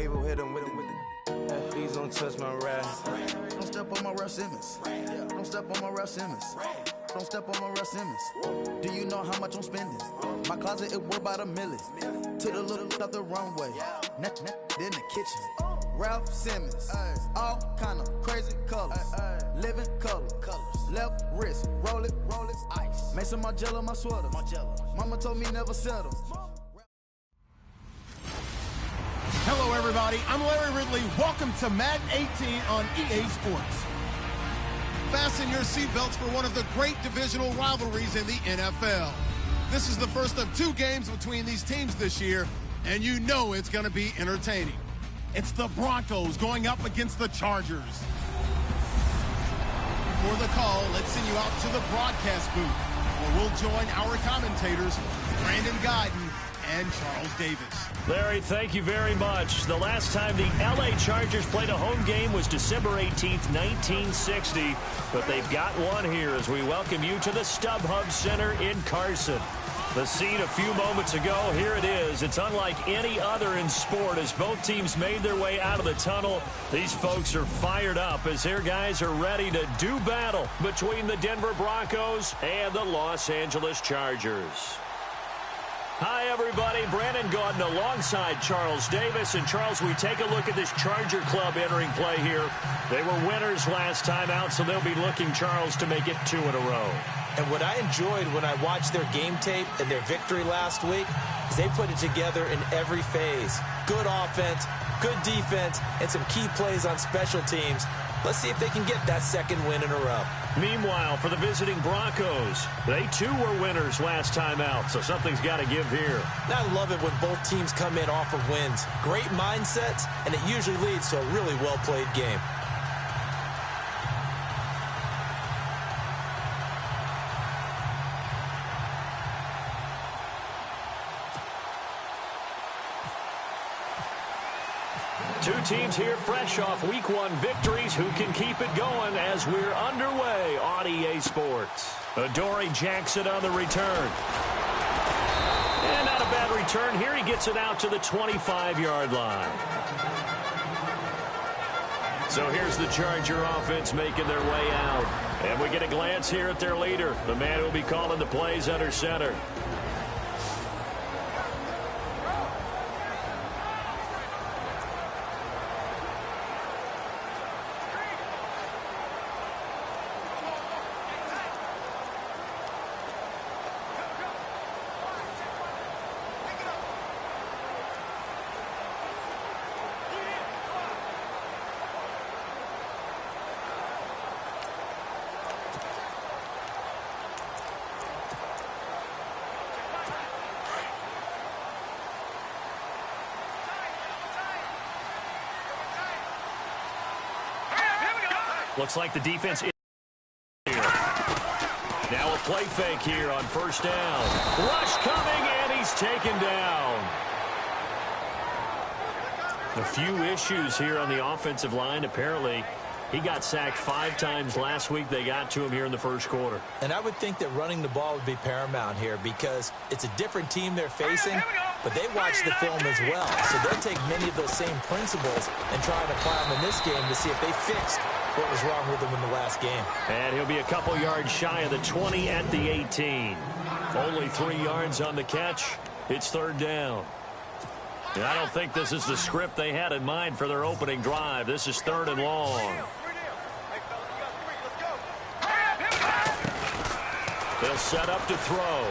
wave will hit him with it. Please don't touch my rap. Don't step on my Ralph Simmons. Don't step on my Ralph Simmons. Don't step on my Ralph Simmons. Do you know how much I'm spending? My closet, it worth about $1 million. Took the little out the runway. Then the kitchen. Ralph Simmons. All kind of crazy colors. Living color. Left wrist. Roll it. Ice. Mason Margiela, my sweater. Mama told me never settle. Hello, everybody. I'm Larry Ridley. Welcome to Madden 18 on EA Sports. Fasten your seatbelts for one of the great divisional rivalries in the NFL. This is the first of 2 games between these teams this year, and you know it's going to be entertaining. It's the Broncos going up against the Chargers. For the call, let's send you out to the broadcast booth, where we'll join our commentators, Brandon Guyton and Charles Davis. Larry, thank you very much. The last time the LA Chargers played a home game was December 18th, 1960. But they've got one here as we welcome you to the StubHub Center in Carson. The scene a few moments ago, here it is. It's unlike any other in sport as both teams made their way out of the tunnel. These folks are fired up as their guys are ready to do battle between the Denver Broncos and the Los Angeles Chargers. Hi, everybody. Brandon Gautin alongside Charles Davis. And, Charles, we take a look at this Charger club entering play here. They were winners last time out, so they'll be looking, Charles, to make it 2 in a row. And what I enjoyed when I watched their game tape and their victory last week is they put it together in every phase. Good offense, good defense, and some key plays on special teams. Let's see if they can get that 2nd win in a row. Meanwhile, for the visiting Broncos, they too were winners last time out, so something's got to give here. I love it when both teams come in off of wins. Great mindsets, and it usually leads to a really well-played game. Two teams here fresh off Week 1 victories. Who can keep it going as we're underway on EA Sports? Adoree Jackson on the return. And not a bad return here. He gets it out to the 25-yard line. So here's the Charger offense making their way out. And we get a glance here at their leader, the man who will be calling the plays under center. Looks like the defense is here. Now a play fake here on 1st down. Rush coming, and he's taken down. A few issues here on the offensive line. Apparently, he got sacked 5 times last week. They got to him here in the 1st quarter. And I would think that running the ball would be paramount here because it's a different team they're facing, but they watch the film as well. So they'll take many of those same principles and try and apply them in this game to see if they fixed what was wrong with him in the last game. And he'll be a couple yards shy of the 20 at the 18. Only 3 yards on the catch. It's 3rd down. And I don't think this is the script they had in mind for their opening drive. This is 3rd and long. They'll set up to throw.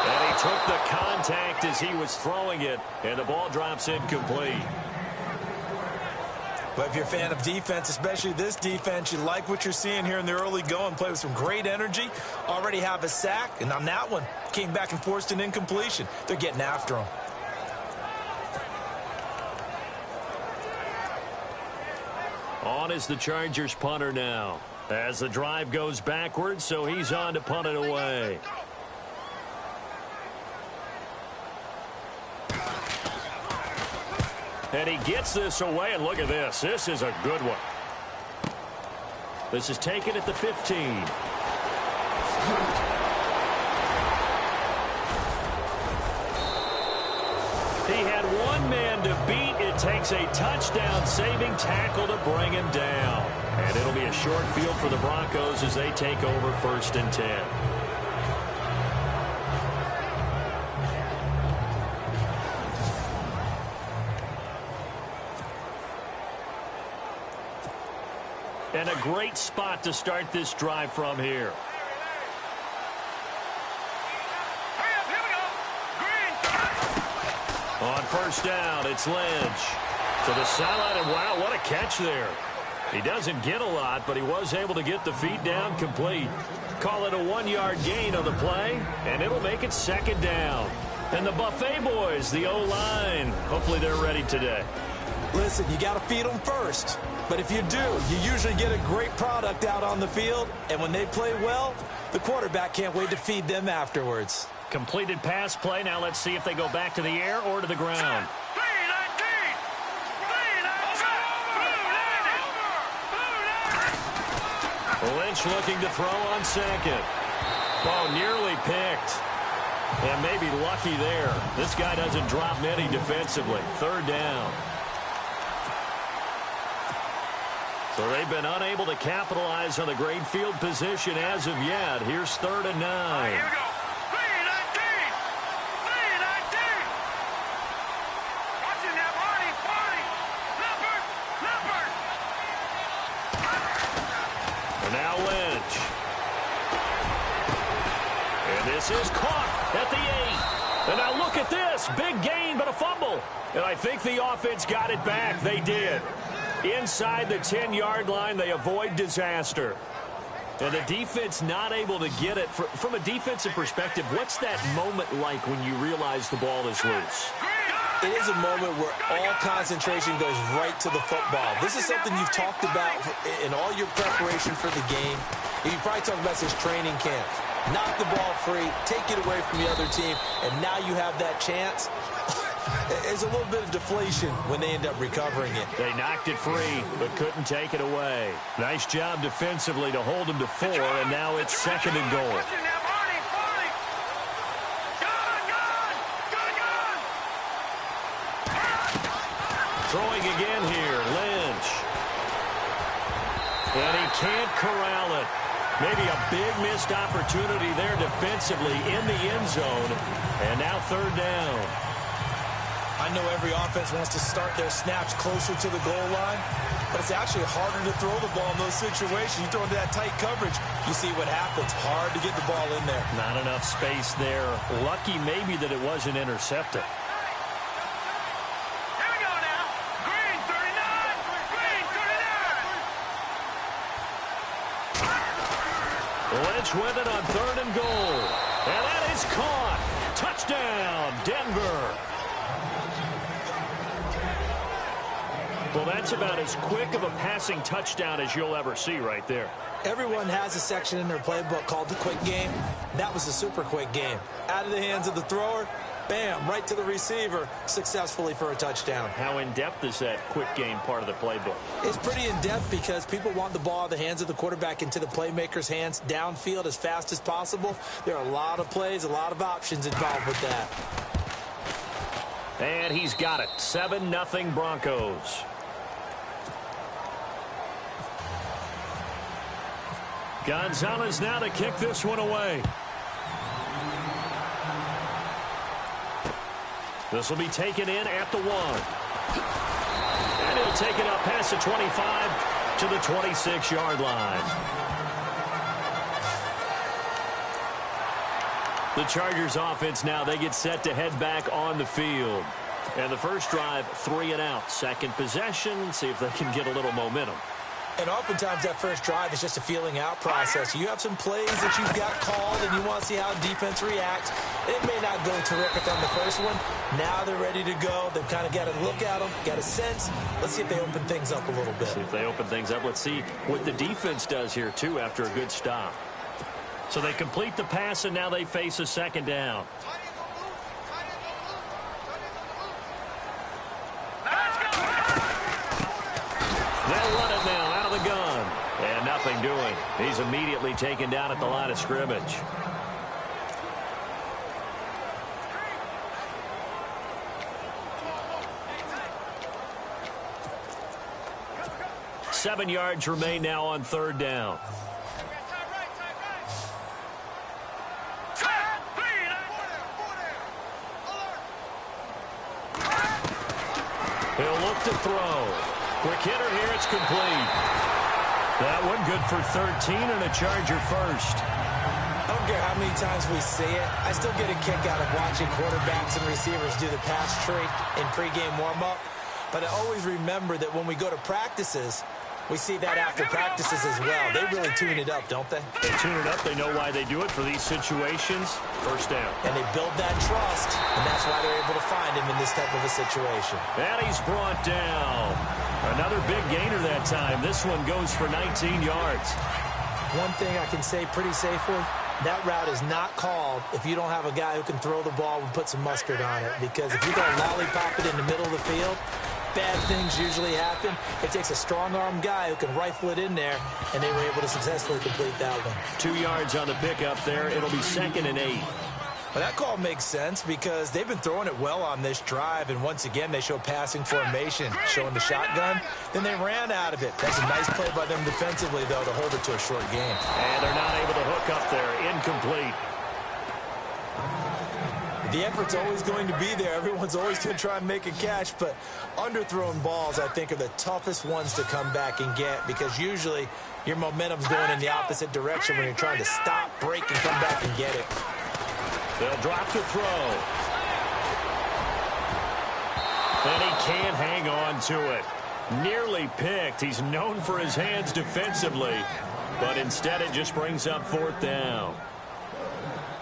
And he took the contact as he was throwing it, and the ball drops incomplete. But if you're a fan of defense, especially this defense, you like what you're seeing here in the early going. Play with some great energy. Already have a sack. And on that one, came back and forced an incompletion. They're getting after him. On is the Chargers punter now. As the drive goes backwards, so he's on to punt it away. And he gets this away, and look at this. This is a good one. This is taken at the 15. He had one man to beat. It takes a touchdown-saving tackle to bring him down. And it'll be a short field for the Broncos as they take over 1st and 10. And a great spot to start this drive from here. On 1st down, it's Lynch. To the sideline, and wow, what a catch there. He doesn't get a lot, but he was able to get the feet down complete. Call it a 1-yard gain on the play, and it'll make it 2nd down. And the Buffet boys, the O-line, hopefully they're ready today. Listen, you got to feed them first. But if you do, you usually get a great product out on the field. And when they play well, the quarterback can't wait to feed them afterwards. Completed pass play. Now let's see if they go back to the air or to the ground. Lynch looking to throw on 2nd. Oh, nearly picked. And maybe lucky there. This guy doesn't drop many defensively. 3rd down. So they've been unable to capitalize on the great field position as of yet. Here's 3rd and 9. Here we go. 3-19. 3-19. Watching that party. Leopard. And now Lynch. And this is caught at the 8. And now look at this. Big gain, but a fumble. And I think the offense got it back. They did. Inside the 10-yard line, they avoid disaster. And the defense not able to get it. From a defensive perspective, what's that moment like when you realize the ball is loose? It is a moment where all concentration goes right to the football. This is something you've talked about in all your preparation for the game. You probably talked about this training camp. Knock the ball free, take it away from the other team, and now you have that chance. There's a little bit of deflation when they end up recovering it. They knocked it free, but couldn't take it away. Nice job defensively to hold them to 4, and now it's 2nd and goal. Throwing again here, Lynch. And he can't corral it. Maybe a big missed opportunity there defensively in the end zone. And now 3rd down. I know every offense wants to start their snaps closer to the goal line, but it's actually harder to throw the ball in those situations. You throw into that tight coverage, you see what happens. Hard to get the ball in there. Not enough space there. Lucky maybe that it wasn't intercepted. Here we go now. Green 39. Green 39. Lynch with it on 3rd and goal. And that is caught. Touchdown, Denver. Well, that's about as quick of a passing touchdown as you'll ever see right there. Everyone has a section in their playbook called the quick game. That was a super quick game. Out of the hands of the thrower, bam, right to the receiver, successfully for a touchdown. How in-depth is that quick game part of the playbook? It's pretty in-depth because people want the ball in the hands of the quarterback into the playmaker's hands downfield as fast as possible. There are a lot of plays, a lot of options involved with that. And he's got it. 7-0 Broncos. Gonzalez now to kick this one away. This will be taken in at the 1. And he'll take it up past the 25 to the 26-yard line. The Chargers offense now, they get set to head back on the field. And the first drive, 3 and out. Second possession, see if they can get a little momentum. And oftentimes that first drive is just a feeling out process. You have some plays that you've got called and you want to see how defense reacts. It may not go terrific on the first one. Now they're ready to go. They've kind of got to look at them, got a sense. Let's see if they open things up a little bit. See if they open things up. Let's see what the defense does here, too, after a good stop. So they complete the pass, and now they face a 2nd down. They'll run it now out of the gun. And nothing doing. He's immediately taken down at the line of scrimmage. 7 yards remain now on 3rd down. He'll look to throw. Quick hitter here, it's complete. That one good for 13 and a Charger first. I don't care how many times we see it. I still get a kick out of watching quarterbacks and receivers do the pass tree in pregame warm-up. But I always remember that when we go to practices, we see that after practices as well. They really tune it up, don't they? They tune it up. They know why they do it for these situations. First down. And they build that trust, and that's why they're able to find him in this type of a situation. And he's brought down. Another big gainer that time. This one goes for 19 yards. One thing I can say pretty safely, that route is not called if you don't have a guy who can throw the ball and put some mustard on it. Because if you go lollipop it in the middle of the field, bad things usually happen. It takes a strong-arm guy who can rifle it in there, and they were able to successfully complete that one. 2 yards on the pickup there. It'll be 2nd and 8. Well, that call makes sense because they've been throwing it well on this drive, and once again, they show passing formation, showing the shotgun. Then they ran out of it. That's a nice play by them defensively, though, to hold it to a short game. And they're not able to hook up there. Incomplete. The effort's always going to be there. Everyone's always going to try and make a catch, but underthrown balls, I think, are the toughest ones to come back and get because usually your momentum's going in the opposite direction when you're trying to stop, break, and come back and get it. They'll drop to throw. And he can't hang on to it. Nearly picked. He's known for his hands defensively, but instead it just brings up 4th down.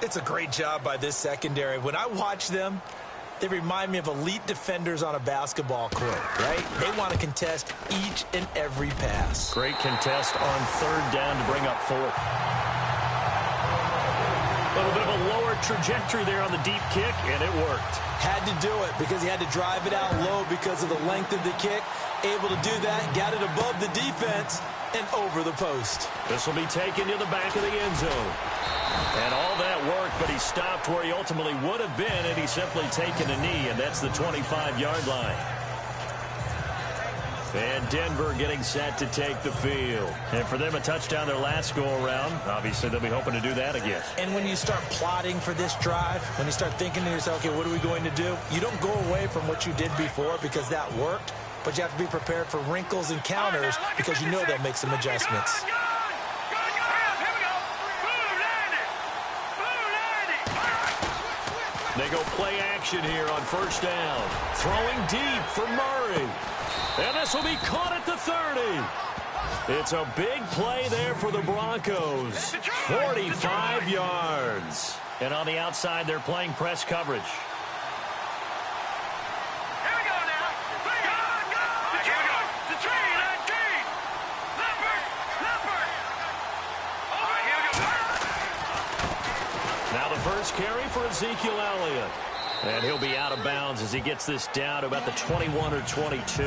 It's a great job by this secondary. When I watch them, they remind me of elite defenders on a basketball court, right? They want to contest each and every pass. Great contest on 3rd down to bring up 4th. A little bit of a lower trajectory there on the deep kick, and it worked. Had to do it because he had to drive it out low because of the length of the kick. Able to do that, got it above the defense and over the post. This will be taken to the back of the end zone. And all that worked, but he stopped where he ultimately would have been, and he's simply taken a knee, and that's the 25-yard line. And Denver getting set to take the field. And for them, a touchdown their last go-around. Obviously, they'll be hoping to do that again. And when you start plotting for this drive, when you start thinking to yourself, okay, what are we going to do? You don't go away from what you did before because that worked, but you have to be prepared for wrinkles and counters because you know they'll make some adjustments. They go play action here on 1st down. Throwing deep for Murray. And this will be caught at the 30. It's a big play there for the Broncos. 45 yards. And on the outside, they're playing press coverage. Here we go now. The tree, 19. Leopard. Over here we go. Now the first carry for Ezekiel Elliott. And he'll be out of bounds as he gets this down to about the 21 or 22.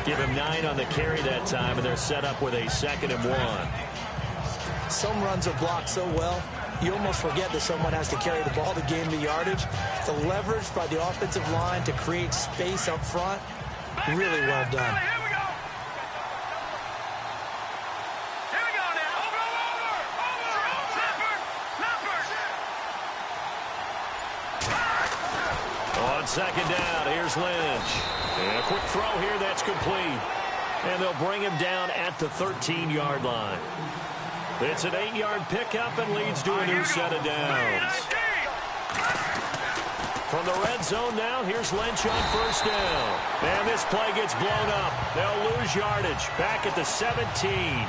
Give him 9 on the carry that time, and they're set up with a 2nd and 1. Some runs are blocked so well, you almost forget that someone has to carry the ball to gain the yardage. The leverage by the offensive line to create space up front, really well done. On 2nd down, here's Lynch. And a quick throw here, that's complete. And they'll bring him down at the 13-yard line. It's an 8-yard pickup and leads to a new set of downs. From the red zone now, here's Lynch on 1st down. And this play gets blown up. They'll lose yardage back at the 17.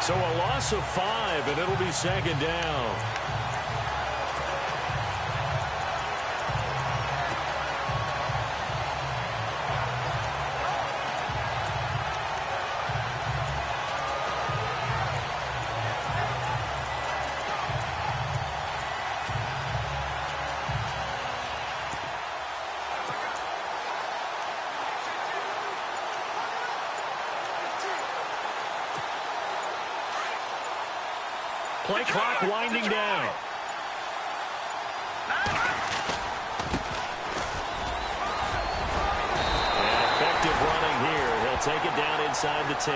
So a loss of 5, and it'll be 2nd down. Play clock winding down. And effective running here. He'll take it down inside inside the 10.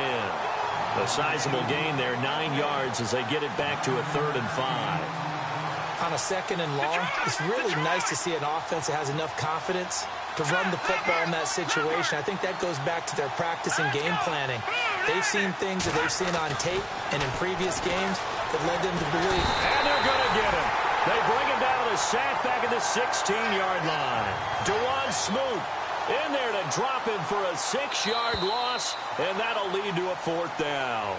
A sizable gain there, 9 yards as they get it back to a 3rd and 5. On a 2nd and long, it's really nice to see an offense that has enough confidence to run the football in that situation. I think that goes back to their practice and game planning. They've seen things that they've seen on tape and in previous games that led them to believe. And they're going to get him. They bring him down to the sack back at the 16-yard line. Dewan Smoot in there to drop him for a 6-yard loss, and that'll lead to a 4th down.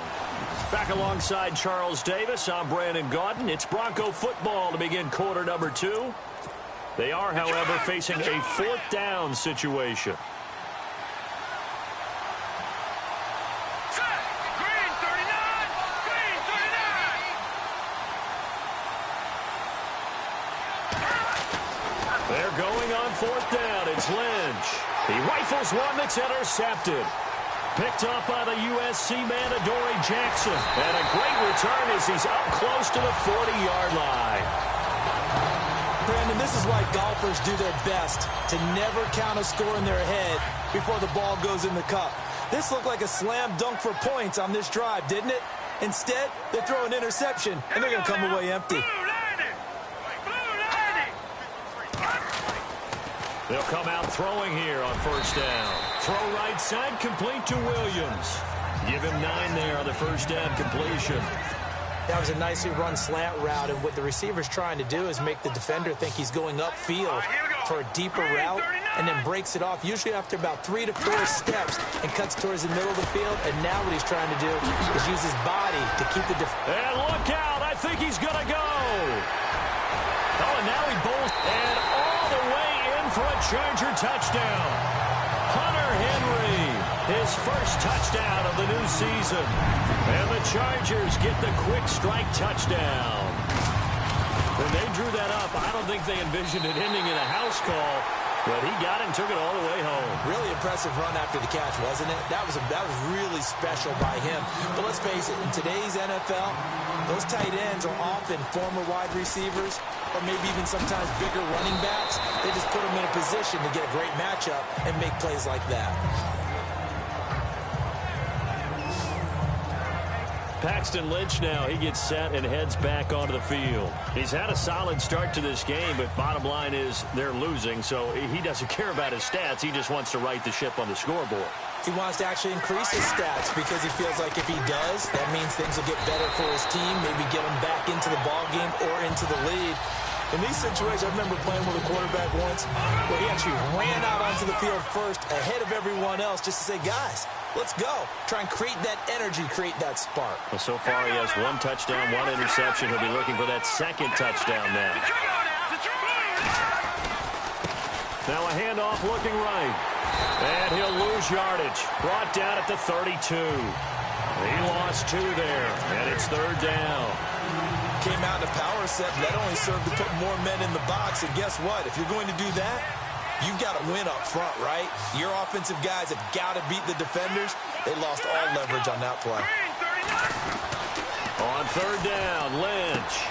Back alongside Charles Davis, I'm Brandon Gaudin. It's Bronco football to begin quarter number 2. They are, however, facing a 4th down situation. Green 39! Green 39! They're going on 4th down. It's Lynch. He rifles one that's intercepted. Picked up by the USC man, Adoree Jackson. And a great return as he's up close to the 40-yard line. Brandon, this is why golfers do their best to never count a score in their head before the ball goes in the cup. This looked like a slam dunk for points on this drive, didn't it? Instead, they throw an interception, and they're going to come away empty. They'll come out throwing here on 1st down. Throw right side, complete to Williams. Give him 9 there on the 1st down completion. That was a nicely run slant route, and what the receiver's trying to do is make the defender think he's going upfield for a deeper route, and then breaks it off, usually after about 3 to 4 steps, and cuts towards the middle of the field. And now what he's trying to do is use his body to keep the And look out! I think he's going to go! Oh, and now he bowls, and all the way in for a Charger touchdown. Hunter Henry, his first touchdown of the new season. And the Chargers get the quick strike touchdown. When they drew that up, I don't think they envisioned it ending in a house call, but he got it and took it all the way home. Really impressive run after the catch, wasn't it? That was really special by him. But let's face it, in today's NFL, those tight ends are often former wide receivers, or maybe even sometimes bigger running backs. They just put them in a position to get a great matchup and make plays like that. Paxton Lynch now, he gets set and heads back onto the field. He's had a solid start to this game, but bottom line is they're losing, so he doesn't care about his stats. He just wants to right the ship on the scoreboard. He wants to actually increase his stats because he feels like if he does, that means things will get better for his team, maybe get him back into the ball game or into the lead. In these situations, I remember playing with a quarterback once where he actually ran out onto the field first ahead of everyone else just to say, guys, let's go. Try and create that energy, create that spark. Well, so far he has 1 touchdown, 1 interception. He'll be looking for that 2nd touchdown now. Now a handoff looking right. And he'll lose yardage. Brought down at the 32. He lost 2 there, and it's 3rd down. Came out in a power set, and that only served to put more men in the box. And guess what? If you're going to do that, you've got to win up front, right? Your offensive guys have got to beat the defenders. They lost all leverage on that play. On 3rd down, Lynch.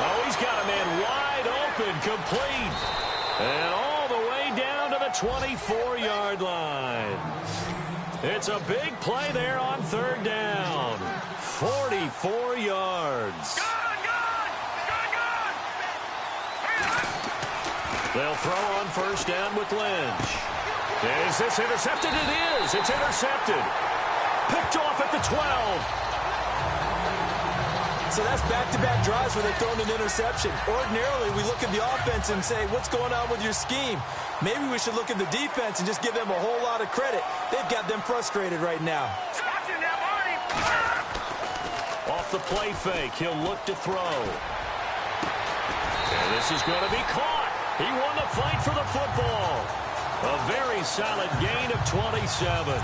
Oh, he's got a man wide open, complete. And all the way down to the 24-yard line. It's a big play there on 3rd down. 44 yards. They'll throw on 1st down with Lynch. Is this intercepted? It is. It's intercepted. Picked off at the 12. So that's back-to-back drives where they've thrown an interception. Ordinarily, we look at the offense and say, what's going on with your scheme? Maybe we should look at the defense and just give them a whole lot of credit. They've got them frustrated right now. Off the play fake, he'll look to throw. And this is going to be caught. He won the fight for the football. A very solid gain of 27.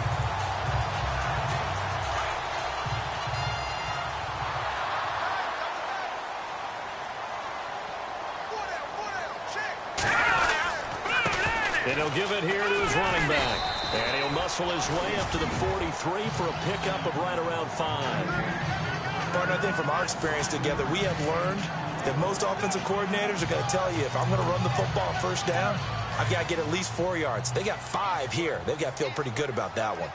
And he'll give it here to his running back. And he'll muscle his way up to the 43 for a pickup of right around 5. Partner, I think from our experience together, we have learned that most offensive coordinators are going to tell you, if I'm going to run the football on 1st down, I've got to get at least 4 yards. They got 5 here. They've got to feel pretty good about that one.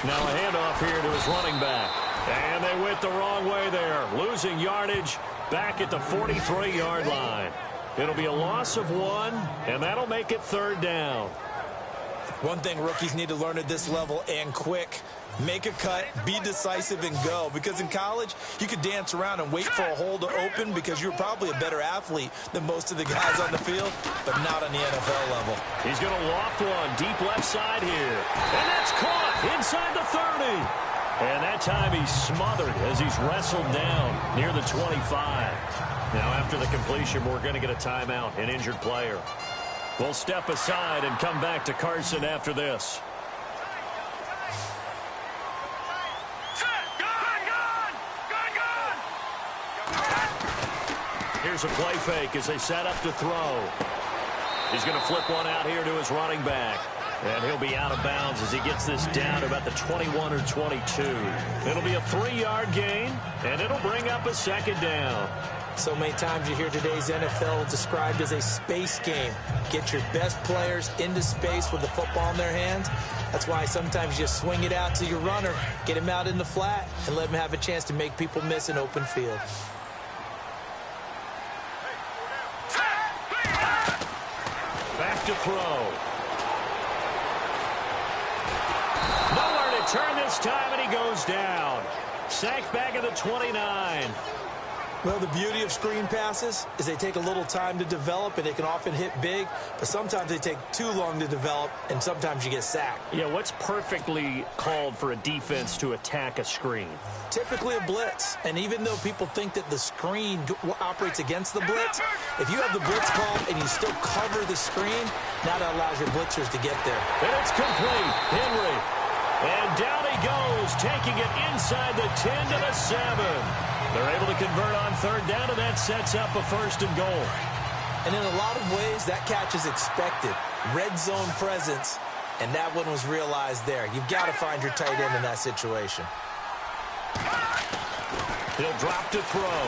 Now a handoff here to his running back. And they went the wrong way there, losing yardage back at the 43-yard line. It'll be a loss of 1, and that'll make it 3rd down. One thing rookies need to learn at this level, and quick: make a cut, be decisive, and go. Because in college, you could dance around and wait for a hole to open because you're probably a better athlete than most of the guys on the field, but not on the NFL level. He's going to loft one deep left side here. And that's caught inside the 30. And that time he's smothered as he's wrestled down near the 25. Now after the completion, we're going to get a timeout, an injured player. We'll step aside and come back to Carson after this. Here's a play fake as they set up to throw. He's going to flip one out here to his running back. And he'll be out of bounds as he gets this down to about the 21 or 22. It'll be a 3-yard gain, and it'll bring up a 2nd down. So many times you hear today's NFL described as a space game. Get your best players into space with the football in their hands. That's why sometimes you just swing it out to your runner, get him out in the flat, and let him have a chance to make people miss an open field. Back to throw. Nowhere to turn this time, and he goes down. Sacked back at the 29. Well, the beauty of screen passes is they take a little time to develop, and they can often hit big, but sometimes they take too long to develop, and sometimes you get sacked. Yeah, what's perfectly called for a defense to attack a screen? Typically a blitz, and even though people think that the screen operates against the blitz, if you have the blitz called and you still cover the screen, now that allows your blitzers to get there. And it's complete. Henry. And down he goes, taking it inside the 10 to the 7. They're able to convert on 3rd down, and that sets up a 1st and goal. And in a lot of ways, that catch is expected. Red zone presence, and that one was realized there. You've got to find your tight end in that situation. He'll drop to throw.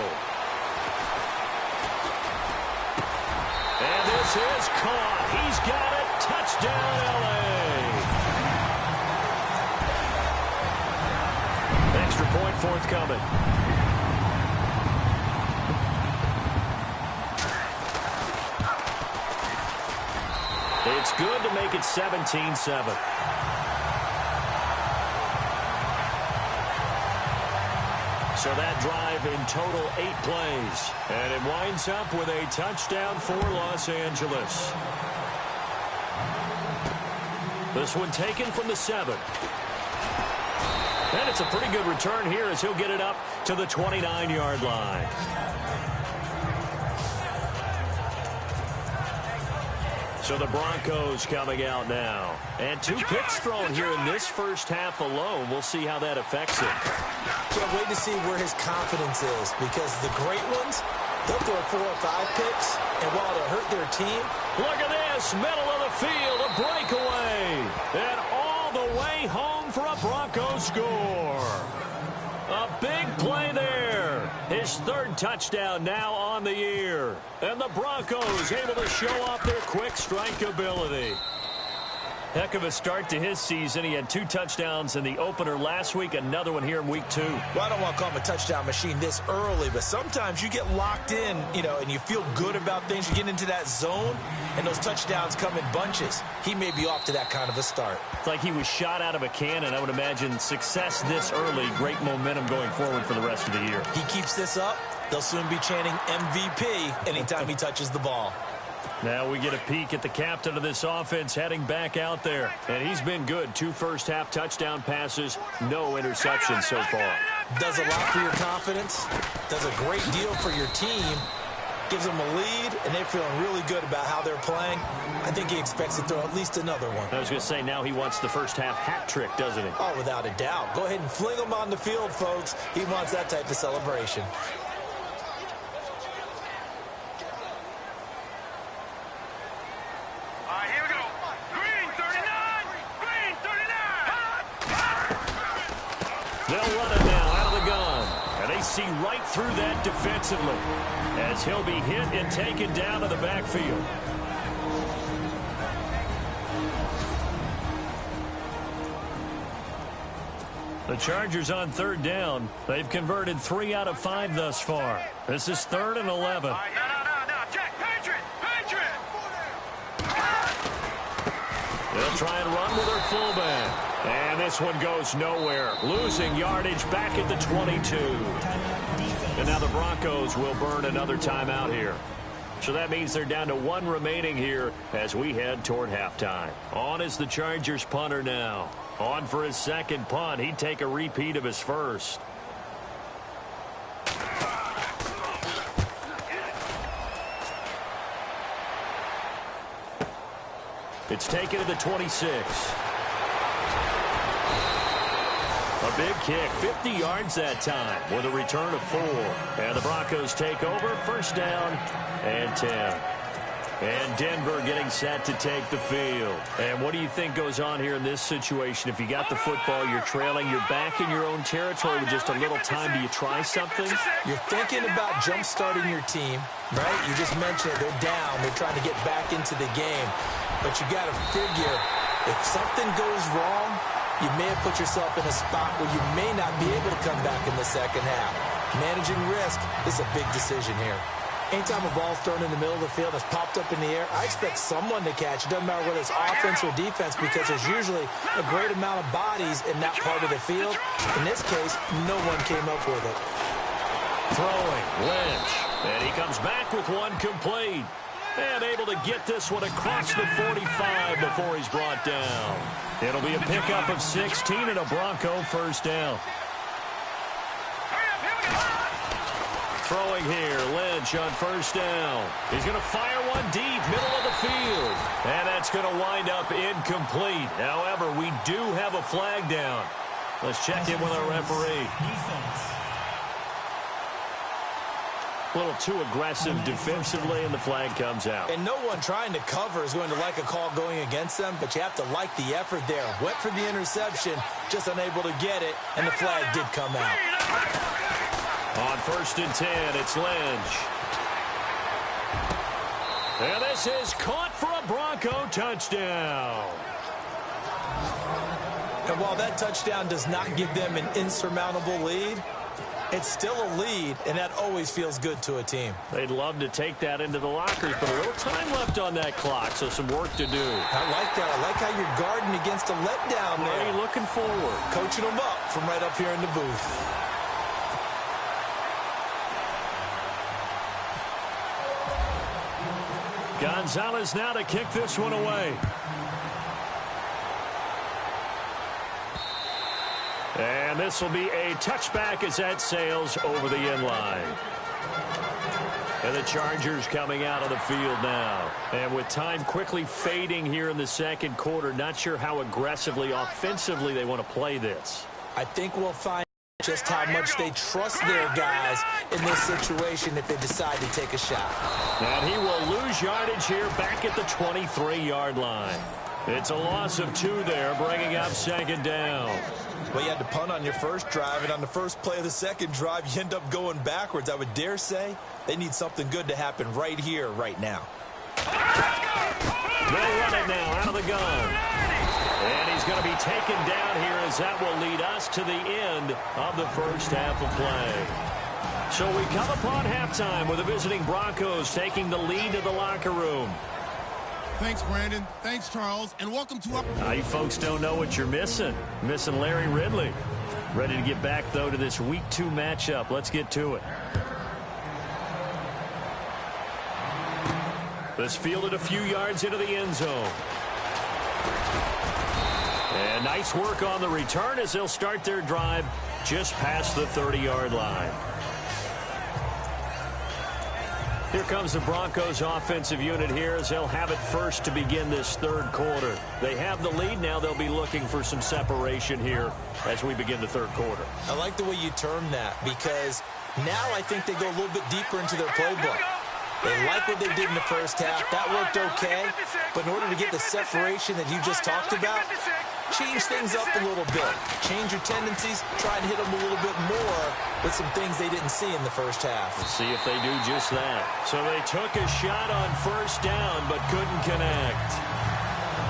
And this is caught. He's got it. Touchdown, L.A. Extra point forthcoming. It's good to make it 17-7. So that drive in total 8 plays. And it winds up with a touchdown for Los Angeles. This one taken from the 7. And it's a pretty good return here as he'll get it up to the 29-yard line. So the Broncos coming out now. And 2 picks thrown here in this first half alone. We'll see how that affects him. Can't wait to see where his confidence is, because the great ones, they'll throw 4 or 5 picks, and while it'll hurt their team. Look at this, middle of the field, a breakaway. And all the way home for a Broncos score. A big play there. His 3rd touchdown now on the year. And the Broncos able to show off their quick strike ability. Heck of a start to his season. He had 2 touchdowns in the opener last week, another one here in week 2. Well, I don't want to call him a touchdown machine this early, but sometimes you get locked in, and you feel good about things. You get into that zone, and those touchdowns come in bunches. He may be off to that kind of a start. It's like he was shot out of a cannon. I would imagine success this early, great momentum going forward for the rest of the year. He keeps this up, they'll soon be chanting MVP anytime he touches the ball. Now we get a peek at the captain of this offense heading back out there. And he's been good. 2 first-half touchdown passes, no interceptions so far. Does a lot for your confidence, does a great deal for your team, gives them a lead, and they're feeling really good about how they're playing. I think he expects to throw at least another one. I was going to say, now he wants the first-half hat trick, doesn't he? Oh, without a doubt. Go ahead and fling him on the field, folks. He wants that type of celebration. They'll run it now out of the gun. And they see right through that defensively as he'll be hit and taken down to the backfield. The Chargers on third down. They've converted 3 out of 5 thus far. This is 3rd and 11. No, Jack, Patriot! They'll try and run with their fullback. And this one goes nowhere. Losing yardage back at the 22. And now the Broncos will burn another timeout here. So that means they're down to 1 remaining here as we head toward halftime. On is the Chargers punter now. On for his second punt. He'd take a repeat of his first. It's taken to the 26. A big kick, 50 yards that time with a return of 4. And the Broncos take over, first down and 10. And Denver getting set to take the field. And what do you think goes on here in this situation? If you got the football, you're trailing, you're back in your own territory with just a little time. Do you try something? You're thinking about jump-starting your team, right? You just mentioned it. They're down. They're trying to get back into the game. But you got to figure, if something goes wrong, you may have put yourself in a spot where you may not be able to come back in the second half. Managing risk is a big decision here. Anytime a ball's thrown in the middle of the field and it's popped up in the air, I expect someone to catch. It doesn't matter whether it's offense or defense because there's usually a great amount of bodies in that part of the field. In this case, no one came up with it. Throwing, Lynch. And he comes back with one complete. And able to get this one across the 45 before he's brought down. It'll be a pickup of 16 and a Bronco first down. Throwing here, Lynch on first down. He's going to fire one deep, middle of the field. And that's going to wind up incomplete. However, we do have a flag down. Let's check in with our referee. A little too aggressive defensively, and the flag comes out. And no one trying to cover is going to like a call going against them, but you have to like the effort there. Went for the interception, just unable to get it, and the flag did come out. On first and 10, it's Lynch. And this is caught for a Bronco touchdown. And while that touchdown does not give them an insurmountable lead, it's still a lead, and that always feels good to a team. They'd love to take that into the lockers, but a little time left on that clock, so some work to do. I like that. I like how you're guarding against a letdown there. Already looking forward. Coaching them up from right up here in the booth. Gonzalez now to kick this one away. And this will be a touchback as that sails over the end line. And the Chargers coming out of the field now. And with time quickly fading here in the second quarter, not sure how aggressively, offensively they want to play this. I think we'll find just how much they trust their guys in this situation if they decide to take a shot. And he will lose yardage here back at the 23-yard line. It's a loss of 2 there, bringing up second down. Well, you had to punt on your first drive, and on the first play of the second drive, you end up going backwards. I would dare say they need something good to happen right here, right now. They'll run it now out of the gun. And he's going to be taken down here as that will lead us to the end of the first half of play. So we come upon halftime with the visiting Broncos taking the lead to the locker room. Thanks, Brandon. Thanks, Charles. And welcome to our... Now, you folks don't know what you're missing. Missing Larry Ridley. Ready to get back, though, to this Week 2 matchup. Let's get to it. This fielded a few yards into the end zone. And nice work on the return as they'll start their drive just past the 30-yard line. Here comes the Broncos offensive unit here as they'll have it first to begin this third quarter. They have the lead now. They'll be looking for some separation here as we begin the third quarter. I like the way you term that because now I think they go a little bit deeper into their playbook. They like what they did in the first half. That worked okay. But in order to get the separation that you just talked about, change things up a little bit. Change your tendencies. Try and hit them a little bit more with some things they didn't see in the first half. Let's see if they do just that. So they took a shot on first down but couldn't connect.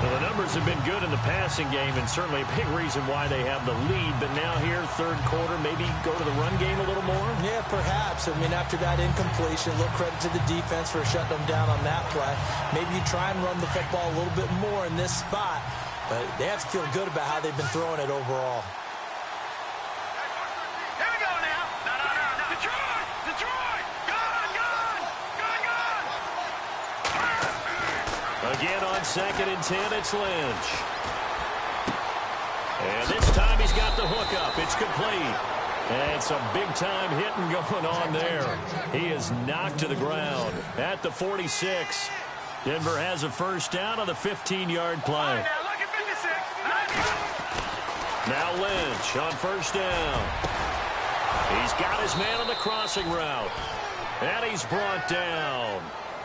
Well, the numbers have been good in the passing game, and certainly a big reason why they have the lead. But now here, third quarter, maybe go to the run game a little more? Yeah, perhaps. I mean, after that incompletion, a little credit to the defense for shutting them down on that play. Maybe you try and run the football a little bit more in this spot. But they have to feel good about how they've been throwing it overall. Here we go now. No. Detroit! Gone! Again on 2nd and 10, it's Lynch. And this time he's got the hook up. It's complete. And some big-time hitting going on there. He is knocked to the ground at the 46. Denver has a first down on the 15-yard play. Now Lynch on first down. He's got his man on the crossing route. And he's brought down.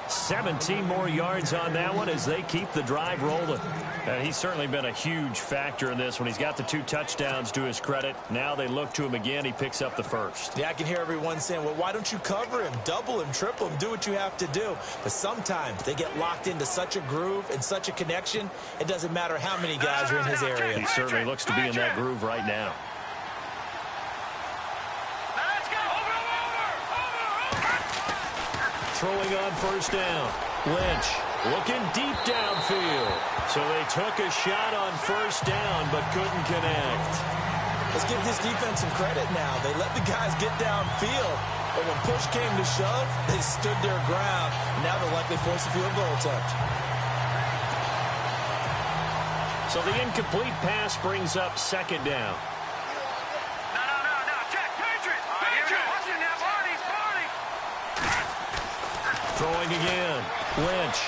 17 more yards on that one as they keep the drive rolling. And he's certainly been a huge factor in this one. He's got the 2 touchdowns to his credit. Now they look to him again. He picks up the first. Yeah, I can hear everyone saying, well, why don't you cover him, double him, triple him, do what you have to do. But sometimes they get locked into such a groove and such a connection, it doesn't matter how many guys are in his area. He certainly looks to be in that groove right now. Throwing on first down. Lynch looking deep downfield. So they took a shot on first down but couldn't connect. Let's give this defense some credit now. They let the guys get downfield. But when push came to shove, they stood their ground. And now they'll likely force a field goal attempt. So the incomplete pass brings up 2nd down. No. Check. Patriot. Watching now. Barney. Throwing again. Lynch.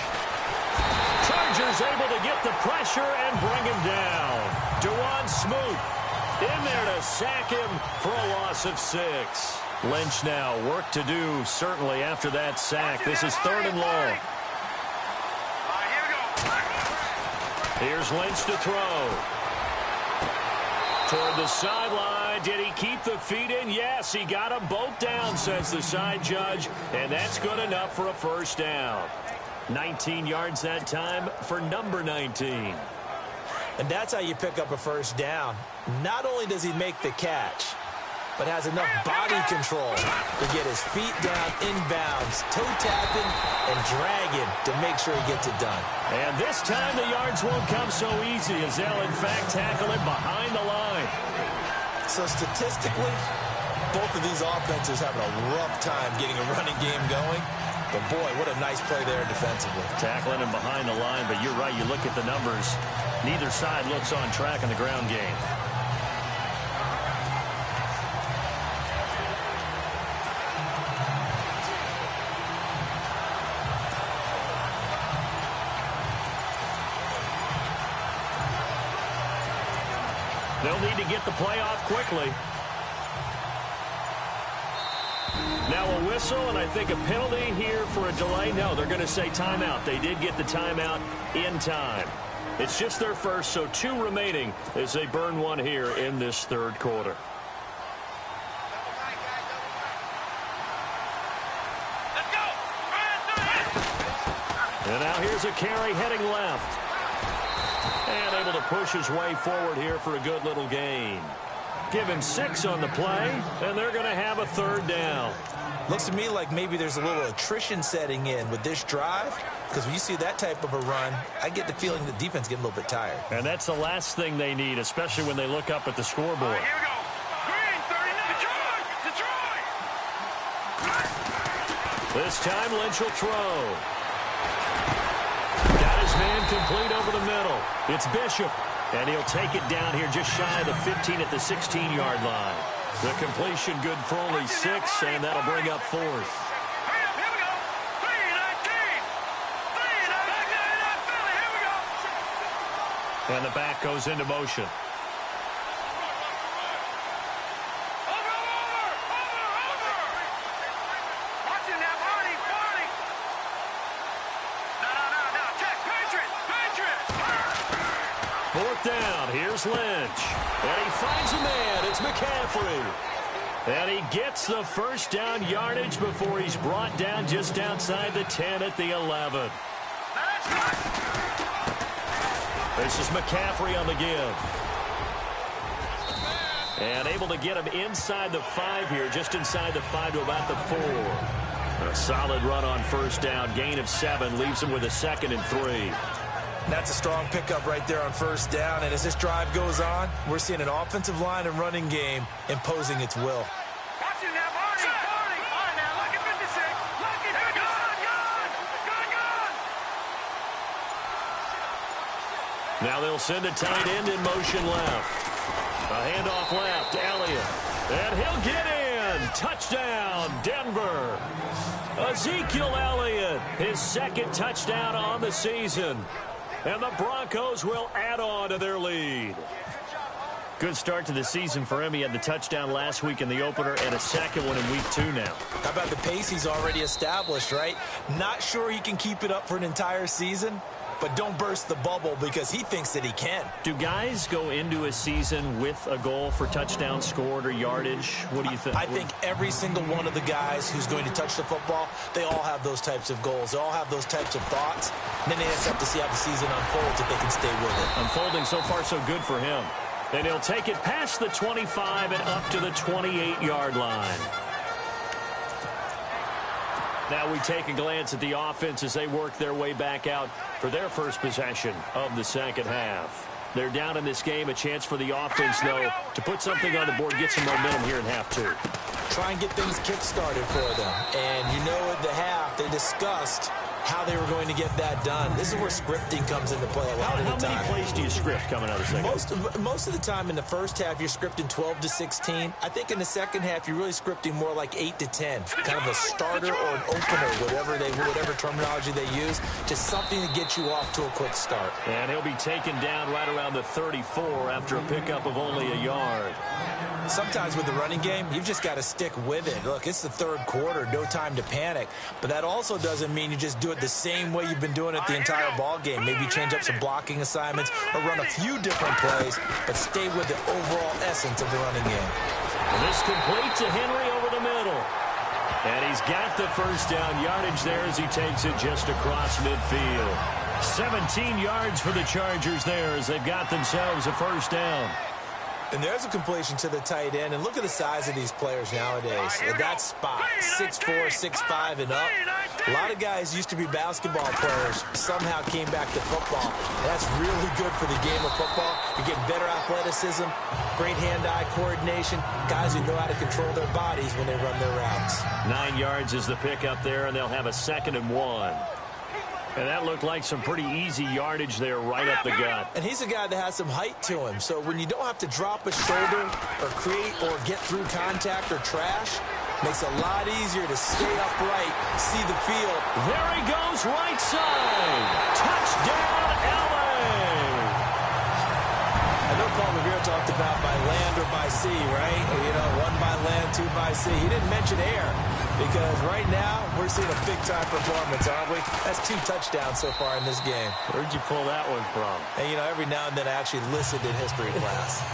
Chargers able to get the pressure and bring him down. Dewan Smoot in there to sack him for a loss of 6. Lynch now work to do certainly after that sack. This is 3rd and long. Here we go. Here's Lynch to throw. Toward the sideline. Did he keep the feet in? Yes, he got them both down, says the side judge. And that's good enough for a first down. 19 yards that time for number 19. And that's how you pick up a first down. Not only does he make the catch, but has enough body control to get his feet down inbounds, toe tapping and dragging to make sure he gets it done. And this time the yards won't come so easy as they'll in fact tackle him behind the line. So statistically, both of these offenses having a rough time getting a running game going. But boy, what a nice play there defensively. Tackling him behind the line, but you're right, you look at the numbers. Neither side looks on track in the ground game. They'll need to get the play off quickly. Now a whistle, and I think a penalty here for a delay. No, they're going to say timeout. They did get the timeout in time. It's just their first, so 2 remaining as they burn one here in this third quarter. Let's go. And now here's a carry heading left. And able to push his way forward here for a good little gain. Give him 6 on the play, and they're going to have a 3rd down. Looks to me like maybe there's a little attrition setting in with this drive, because when you see that type of a run, I get the feeling the defense getting a little bit tired. And that's the last thing they need, especially when they look up at the scoreboard. Here we go. Green, 39. Detroit. This time Lynch will throw. Got his man complete over the middle. It's Bishop. And he'll take it down here just shy of the 15 at the 16-yard line. The completion good for only 6, and that'll bring up 4th. Hurry up, here we go. 3-19. Philly, here we go. And the back goes into motion. Over. Watching now, Barney. No. Check, Patriot. 4th down. Here's Lynch. And he finds a man. It's McCaffrey. And he gets the first down yardage before he's brought down just outside the 10 at the 11. This is McCaffrey on the give. And able to get him inside the 5 here, just inside the 5 to about the 4. A solid run on first down. Gain of 7 leaves him with a 2nd and 3. That's a strong pickup right there on first down. And as this drive goes on, we're seeing an offensive line and running game imposing its will. Watch it now, Barney. All right, now, look at 56. Look at it. Good. Now they'll send a tight end in motion left. A handoff left, Elliott. And he'll get in. Touchdown, Denver. Ezekiel Elliott, his 2nd touchdown on the season. And the Broncos will add on to their lead. Good start to the season for him. He had the touchdown last week in the opener and a 2nd one in week 2 now. How about the pace he's already established, right? Not sure he can keep it up for an entire season, but don't burst the bubble because he thinks that he can. Do guys go into a season with a goal for touchdown scored or yardage? What do you think? I think every single one of the guys who's going to touch the football, they all have those types of goals. They all have those types of thoughts. And then they just have to see how the season unfolds if they can stay with it. Unfolding so far so good for him. And he'll take it past the 25 and up to the 28-yard line. Now we take a glance at the offense as they work their way back out for their first possession of the second half. They're down in this game. A chance for the offense, though, to put something on the board, get some momentum here in half 2. Try and get things kick-started for them. And you know at the half, they discussed how they were going to get that done. This is where scripting comes into play a lot of the time. How many plays do you script coming out of the second? Most of the time in the first half, you're scripting 12 to 16. I think in the second half, you're really scripting more like 8 to 10. Kind of a starter or an opener, whatever terminology they use. Just something to get you off to a quick start. And he'll be taken down right around the 34 after a pickup of only a yard. Sometimes with the running game, you've just got to stick with it. Look, it's the third quarter, no time to panic. But that also doesn't mean you just do it the same way you've been doing it the entire ball game. Maybe change up some blocking assignments or run a few different plays, but stay with the overall essence of the running game. And this complete to Henry over the middle. And he's got the first down yardage there as he takes it just across midfield. 17 yards for the Chargers there as they've got themselves a first down. And there's a completion to the tight end. And look at the size of these players nowadays. At that spot, 6'4", 6'5", and up. A lot of guys used to be basketball players, somehow came back to football. And that's really good for the game of football. You're getting better athleticism, great hand-eye coordination, guys who know how to control their bodies when they run their routes. 9 yards is the pickup there, and they'll have a 2nd and 1. And that looked like some pretty easy yardage there right up the gut. And he's a guy that has some height to him. So when you don't have to drop a shoulder or create or get through contact or trash, makes it a lot easier to stay upright, see the field. There he goes, right side. Touchdown, L.A. I know Paul Revere talked about by land or by sea, right? You know, 1 by land, 2 by sea. He didn't mention air. Because right now, we're seeing a big-time performance, aren't we? That's 2 touchdowns so far in this game. Where'd you pull that one from? And, you know, every now and then I actually listened in history class.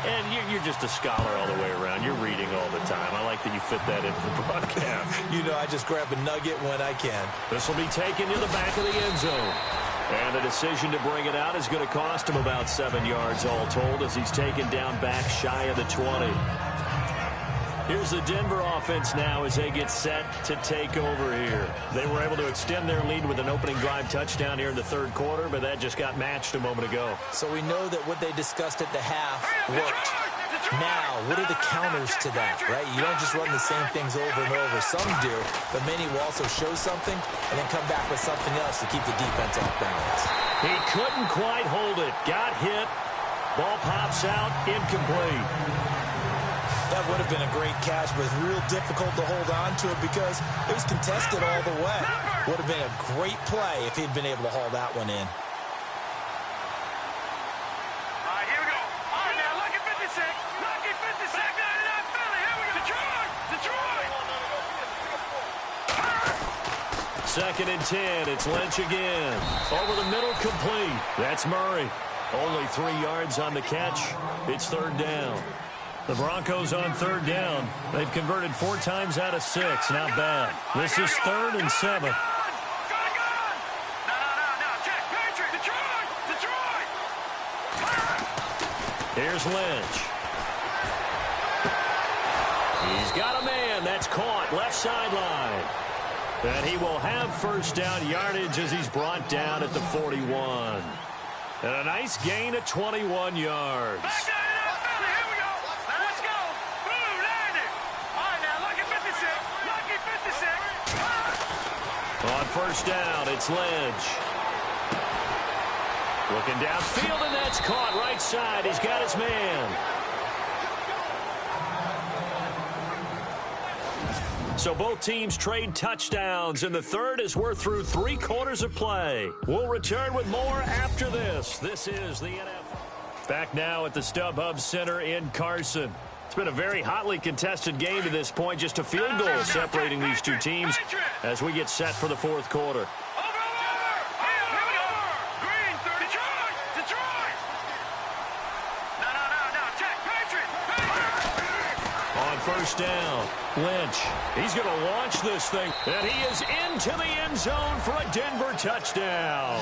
And you're just a scholar all the way around. You're reading all the time. I like that you fit that into the broadcast. You know, I just grab a nugget when I can. This will be taken to the back of the end zone. And the decision to bring it out is going to cost him about 7 yards all told as he's taken down back shy of the 20. Here's the Denver offense now as they get set to take over here. They were able to extend their lead with an opening drive touchdown here in the third quarter, but that just got matched a moment ago. So we know that what they discussed at the half worked. Now, what are the counters to that, right? You don't just run the same things over and over. Some do, but many will also show something and then come back with something else to keep the defense off balance. He couldn't quite hold it. Got hit. Ball pops out. Incomplete. That would have been a great catch, but it's real difficult to hold on to it because it was contested all the way. Would have been a great play if he'd been able to haul that one in. All right, here we go. All right, now look at 56. Look at 56. Philly, here we go. Detroit. 2nd and 10. It's Lynch again. Over the middle, complete. That's Murray. Only 3 yards on the catch. It's 3rd down. The Broncos on 3rd down. They've converted 4 times out of 6. Not bad. This is 3rd and 7. No, Jack, Patrick, Detroit. Here's Lynch. He's got a man. That's caught left sideline. And he will have first down yardage as he's brought down at the 41. And a nice gain of 21 yards. Back down in that belly. Here we go. Now let's go. Boom, landed. All right, now, lucky 56. Lucky 56. On first down, it's Lynch. Looking downfield, and that's caught right side. He's got his man. So both teams trade touchdowns, and the third as we're through 3 quarters of play. We'll return with more after this. This is the NFL. Back now at the StubHub Center in Carson. It's been a very hotly contested game to this point. Just a field goal separating these two teams as we get set for the fourth quarter. First down, Lynch. He's going to launch this thing, and he is into the end zone for a Denver touchdown.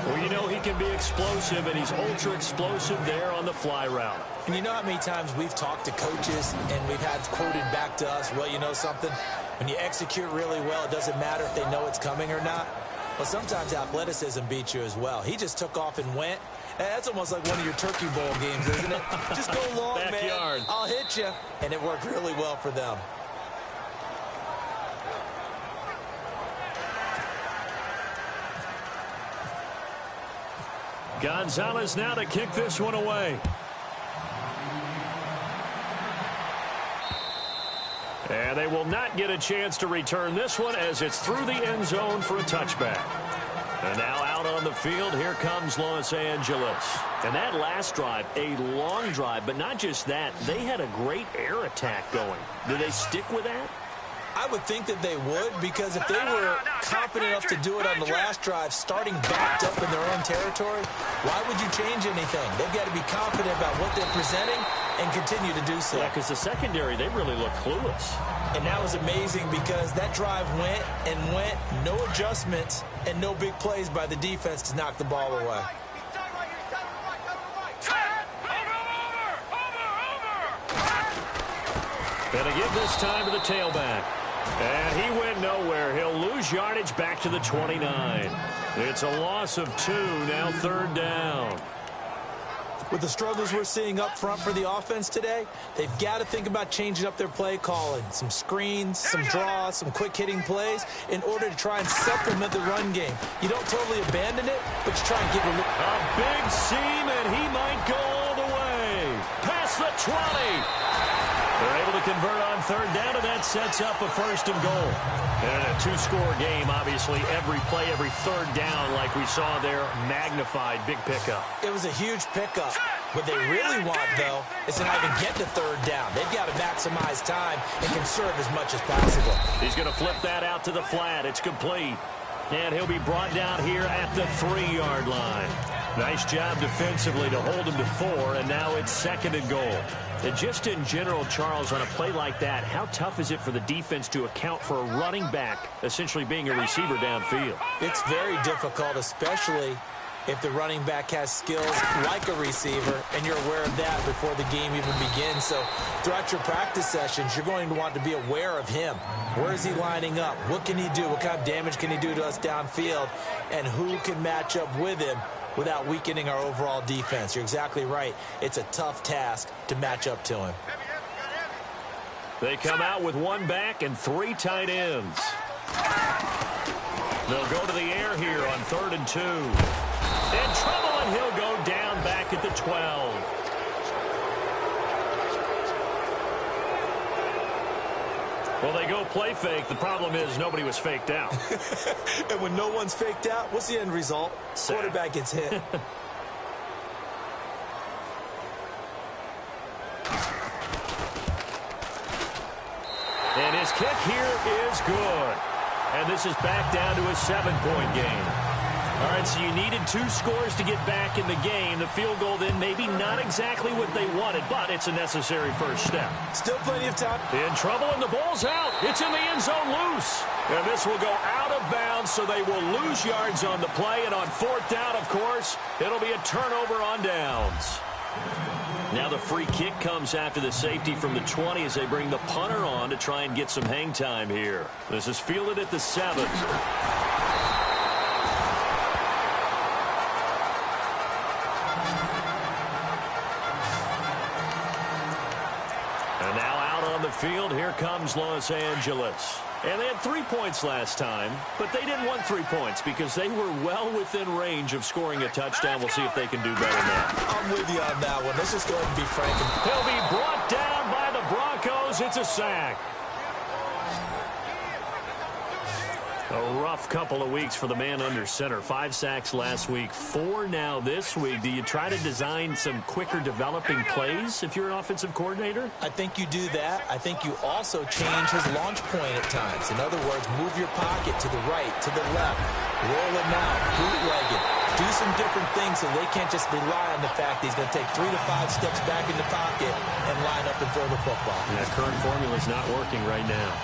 Well, you know he can be explosive, and he's ultra explosive there on the fly route. And you know how many times we've talked to coaches and we've had quoted back to us, well, you know something? When you execute really well, it doesn't matter if they know it's coming or not. Well, sometimes athleticism beats you as well. He just took off and went. That's almost like one of your Turkey Bowl games, isn't it? Just go long, Backyard. man. I'll hit you. And it worked really well for them. Gonzalez now to kick this one away. And they will not get a chance to return this one as it's through the end zone for a touchback. And now out on the field, here comes Los Angeles. And that last drive, a long drive, but not just that, they had a great air attack going. Do they stick with that? I would think that they would, because if they were confident enough to do it on the last drive, starting backed up in their own territory, why would you change anything? They've got to be confident about what they're presenting and continue to do so. Yeah, because the secondary, they really look clueless. And that was amazing because that drive went and went, no adjustments and no big plays by the defense to knock the ball away. Gonna give this time to the tailback. And he went nowhere. He'll lose yardage back to the 29. It's a loss of 2, now third down. With the struggles we're seeing up front for the offense today, they've got to think about changing up their play calling. Some screens, some draws, some quick-hitting plays in order to try and supplement the run game. You don't totally abandon it, but you try and get a big seam, and he might go all the way. Past the 20. They're able to convert on third down, and that sets up a first and goal. And a 2-score game, obviously, every play, every third down, like we saw there, magnified, big pickup. It was a huge pickup. What they really want, though, is to not even get to third down. They've got to maximize time and conserve as much as possible. He's going to flip that out to the flat. It's complete. And he'll be brought down here at the 3-yard line. Nice job defensively to hold him to 4, and now it's second and goal. And just in general, Charles, on a play like that, how tough is it for the defense to account for a running back essentially being a receiver downfield? It's very difficult, especially if the running back has skills like a receiver, and you're aware of that before the game even begins. So throughout your practice sessions, you're going to want to be aware of him. Where is he lining up? What can he do? What kind of damage can he do to us downfield? And who can match up with him without weakening our overall defense? You're exactly right. It's a tough task to match up to him. They come out with 1 back and 3 tight ends. They'll go to the air here on 3rd and 2. In trouble, and he'll go down back at the 12. Well, they go play fake. The problem is nobody was faked out. And when no one's faked out, what's the end result? Quarterback gets hit. And his kick here is good. And this is back down to a 7-point game. All right, so you needed 2 scores to get back in the game. The field goal then maybe not exactly what they wanted, but it's a necessary first step. Still plenty of time. In trouble, and the ball's out. It's in the end zone loose. And this will go out of bounds, so they will lose yards on the play. And on 4th down, of course, it'll be a turnover on downs. Now the free kick comes after the safety from the 20 as they bring the punter on to try and get some hang time here. This is fielded at the 7. And now out on the field, here comes Los Angeles. And they had 3 points last time, but they didn't want 3 points because they were well within range of scoring a touchdown. We'll see if they can do better now. I'm with you on that one. Let's just go ahead and be frank. He'll be brought down by the Broncos. It's a sack. A rough couple of weeks for the man under center. 5 sacks last week, 4 now this week. Do you try to design some quicker developing plays if you're an offensive coordinator? I think you do that. I think you also change his launch point at times. In other words, move your pocket to the right, to the left, roll him out, bootleg it. Do some different things so they can't just rely on the fact that he's going to take 3 to 5 steps back in the pocket and line up and throw the football. That current formula is not working right now.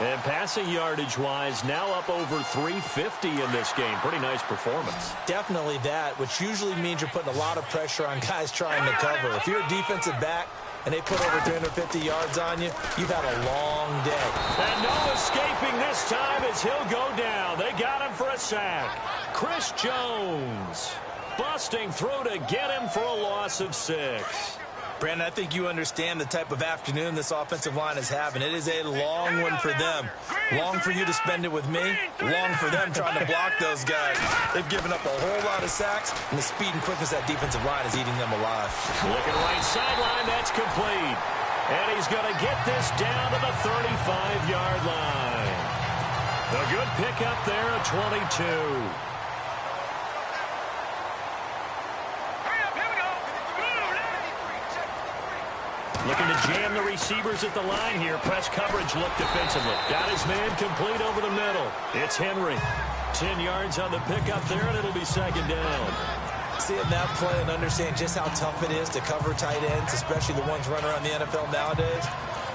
And passing yardage-wise, now up over 350 in this game. Pretty nice performance. Definitely that, which usually means you're putting a lot of pressure on guys trying to cover. If you're a defensive back and they put over 350 yards on you, you've had a long day. And no escaping this time as he'll go down. They got him for a sack. Chris Jones busting through to get him for a loss of 6. Brandon, I think you understand the type of afternoon this offensive line is having. It is a long one for them. Long for you to spend it with me. Long for them trying to block those guys. They've given up a whole lot of sacks, and the speed and quickness of that defensive line is eating them alive. Looking right sideline, that's complete. And he's going to get this down to the 35-yard line. A good pickup there at 22. Looking to jam the receivers at the line here. Press coverage look defensively. Got his man complete over the middle. It's Henry. 10 yards on the pickup there, and it'll be second down. Seeing that play and understand just how tough it is to cover tight ends, especially the ones running around the NFL nowadays,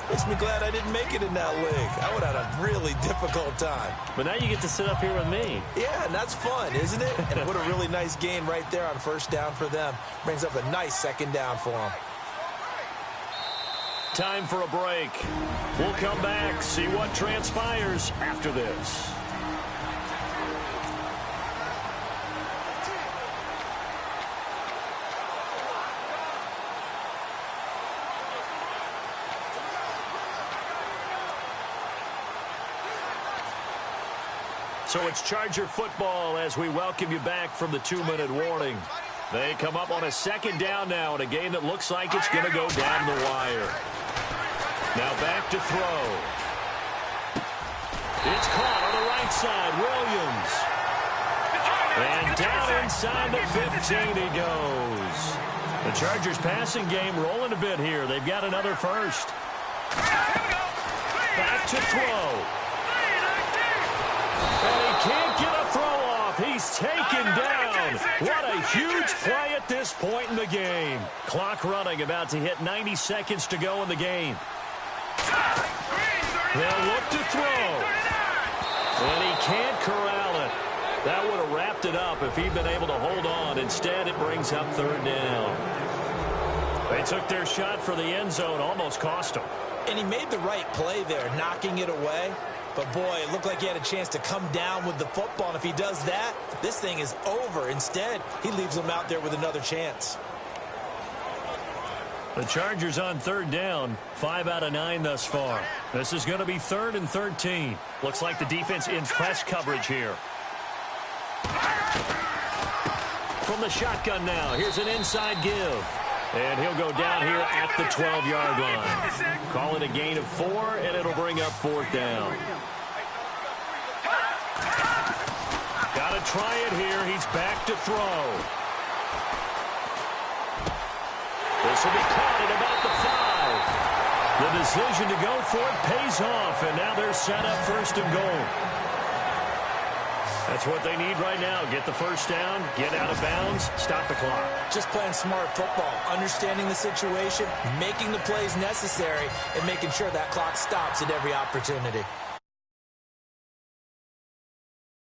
makes me glad I didn't make it in that league. I would have had a really difficult time. But now you get to sit up here with me. Yeah, and that's fun, isn't it? And what a really nice gain right there on first down for them. Brings up a nice second down for them. Time for a break. We'll come back, see what transpires after this. So it's Charger football as we welcome you back from the 2-minute warning. They come up on a second down now in a game that looks like it's going to go down the wire. Now back to throw. It's caught on the right side. Williams. And down inside the 15 he goes. The Chargers passing game rolling a bit here. They've got another first. Back to throw. And he can't get a throw off. He's taken down. What a huge play at this point in the game. Clock running, about to hit 90 seconds to go in the game. They'll look to throw. And he can't corral it. That would have wrapped it up if he'd been able to hold on. Instead, it brings up third down. They took their shot for the end zone, almost cost him. And he made the right play there, knocking it away. But, boy, it looked like he had a chance to come down with the football. And if he does that, this thing is over. Instead, he leaves him out there with another chance. The Chargers on third down, 5 out of 9 thus far. This is going to be 3rd and 13. Looks like the defense in press coverage here. From the shotgun now, here's an inside give. And he'll go down here at the 12-yard line. Call it a gain of 4, and it'll bring up 4th down. Got to try it here. He's back to throw. This will be caught at about the 5. The decision to go for it pays off, and now they're set up 1st and goal. That's what they need right now. Get the first down, get out of bounds, stop the clock. Just playing smart football, understanding the situation, making the plays necessary, and making sure that clock stops at every opportunity.